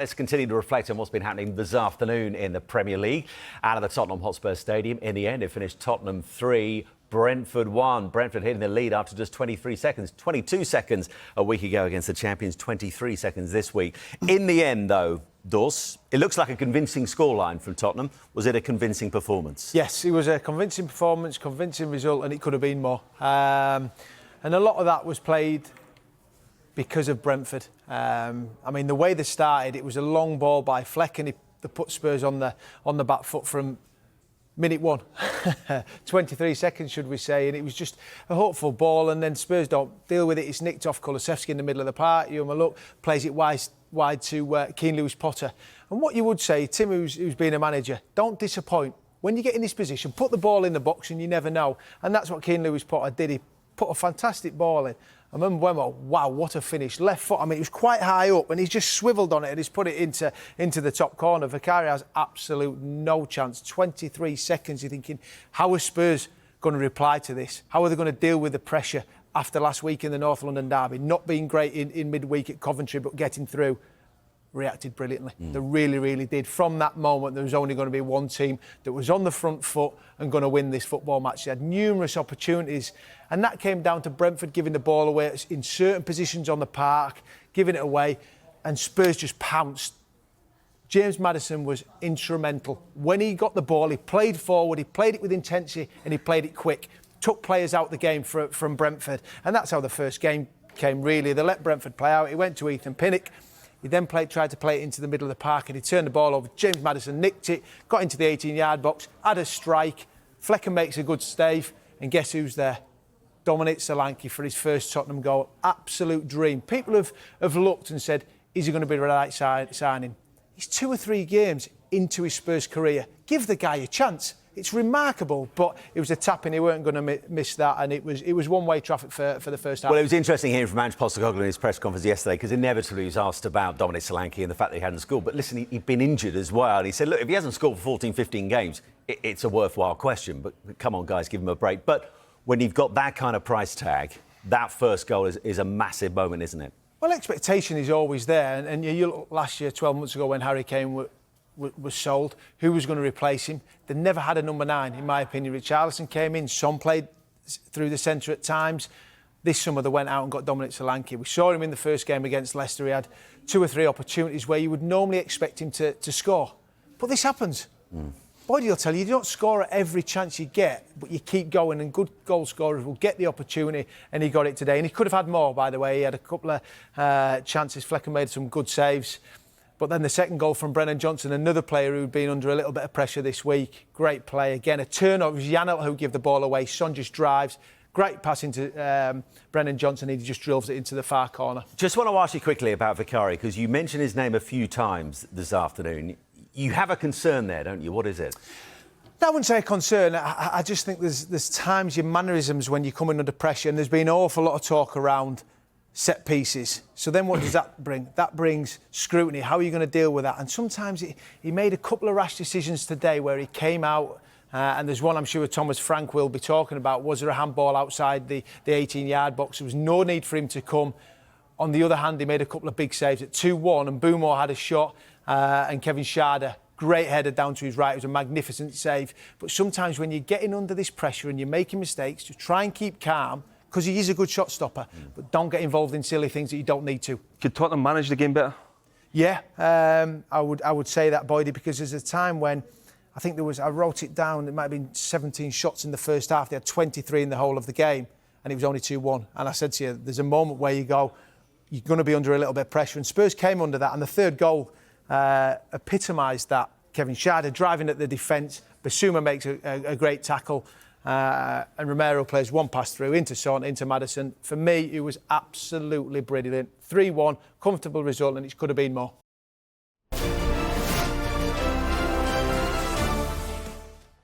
Let's continue to reflect on what's been happening this afternoon in the Premier League. Out of the Tottenham Hotspur Stadium, in the end, it finished Tottenham 3, Brentford 1. Brentford hitting the lead after just 23 seconds. 22 seconds a week ago against the champions, 23 seconds this week. In the end, though, Dors, it looks like a convincing scoreline from Tottenham. Was it a convincing performance? Yes, it was a convincing performance, convincing result, and it could have been more. And a lot of that was played because of Brentford. I mean, the way they started, it was a long ball by Fleck, and they put Spurs on the back foot from minute one. 23 seconds, should we say, and it was just a hopeful ball, and then Spurs don't deal with it. It's nicked off Kulusevski in the middle of the park. Maluk plays it wide to Keane Lewis-Potter. And what you would say, Tim, who's been a manager, don't disappoint. When you get in this position, put the ball in the box and you never know. And that's what Keane Lewis-Potter did. He put a fantastic ball in. And Mbeumo, wow, what a finish. Left foot, I mean, it was quite high up and he's just swivelled on it and he's put it into the top corner. Vicario has absolute no chance. 23 seconds, you're thinking, how are Spurs going to reply to this? How are they going to deal with the pressure after last week in the North London derby? Not being great in midweek at Coventry, but getting through. Reacted brilliantly. They really, really did. From that moment, there was only going to be one team that was on the front foot and going to win this football match. They had numerous opportunities, and that came down to Brentford giving the ball away in certain positions on the park, giving it away, and Spurs just pounced. James Maddison was instrumental. When he got the ball, he played forward, he played it with intensity, and he played it quick. Took players out the game from Brentford, and that's how the first game came, really. They let Brentford play out. He went to Ethan Pinnock. He then tried to play it into the middle of the park and he turned the ball over. James Maddison nicked it, got into the 18-yard box, had a strike. Flecker makes a good stave, and guess who's there? Dominic Solanke for his first Tottenham goal. Absolute dream. People have looked and said, is he going to be the right signing? He's 2 or 3 games into his Spurs career. Give the guy a chance. It's remarkable, but it was a tap-in. He weren't going to miss that, and it was one-way traffic for the first half. Well, it was interesting hearing from Ange Postecoglou in his press conference yesterday, because inevitably he was asked about Dominic Solanke and the fact that he hadn't scored. But listen, he'd been injured as well. And he said, look, if he hasn't scored for 14, 15 games, it's a worthwhile question. But come on, guys, give him a break. But when you've got that kind of price tag, that first goal is a massive moment, isn't it? Well, expectation is always there. And you look last year, 12 months ago, when Harry Kane was sold, who was going to replace him? They never had a number 9, in my opinion. Richarlison came in, Son played through the centre at times. This summer they went out and got Dominic Solanke. We saw him in the first game against Leicester. He had 2 or 3 opportunities where you would normally expect him to score. But this happens. Boydie will tell you, you don't score at every chance you get, but you keep going, and good goal scorers will get the opportunity, and he got it today. And he could have had more, by the way. He had a couple of chances. Flecker made some good saves. But then the second goal from Brennan Johnson, another player who'd been under a little bit of pressure this week. Great play. Again, a turnover. It was Janelt who gave the ball away. Son just drives. Great pass into Brennan Johnson. He just drills it into the far corner. Just want to ask you quickly about Vicario, because you mentioned his name a few times this afternoon. You have a concern there, don't you? What is it? I wouldn't say a concern. I just think there's times your mannerisms when you're coming under pressure, and there's been an awful lot of talk around set pieces. So then what does that bring? That brings scrutiny. How are you going to deal with that? And sometimes he made a couple of rash decisions today where he came out, and there's one I'm sure Thomas Frank will be talking about. Was there a handball outside the 18-yard box? There was no need for him to come. On the other hand, he made a couple of big saves at 2-1, and Mbeumo had a shot, and Kevin Schade, great header down to his right. It was a magnificent save. But sometimes when you're getting under this pressure and you're making mistakes, just try and keep calm, because he is a good shot stopper, but don't get involved in silly things that you don't need to. Could Tottenham manage the game better? Yeah, I would say that, Boydie, because there's a time when I think I wrote it down, it might have been 17 shots in the first half. They had 23 in the whole of the game, and it was only 2-1. And I said to you, there's a moment where you go, you're going to be under a little bit of pressure. And Spurs came under that, and the third goal epitomised that. Kevin Schade driving at the defence. Basuma makes a great tackle. And Romero plays one pass through into Son, into Maddison. For me, it was absolutely brilliant. 3-1, comfortable result, and it could have been more.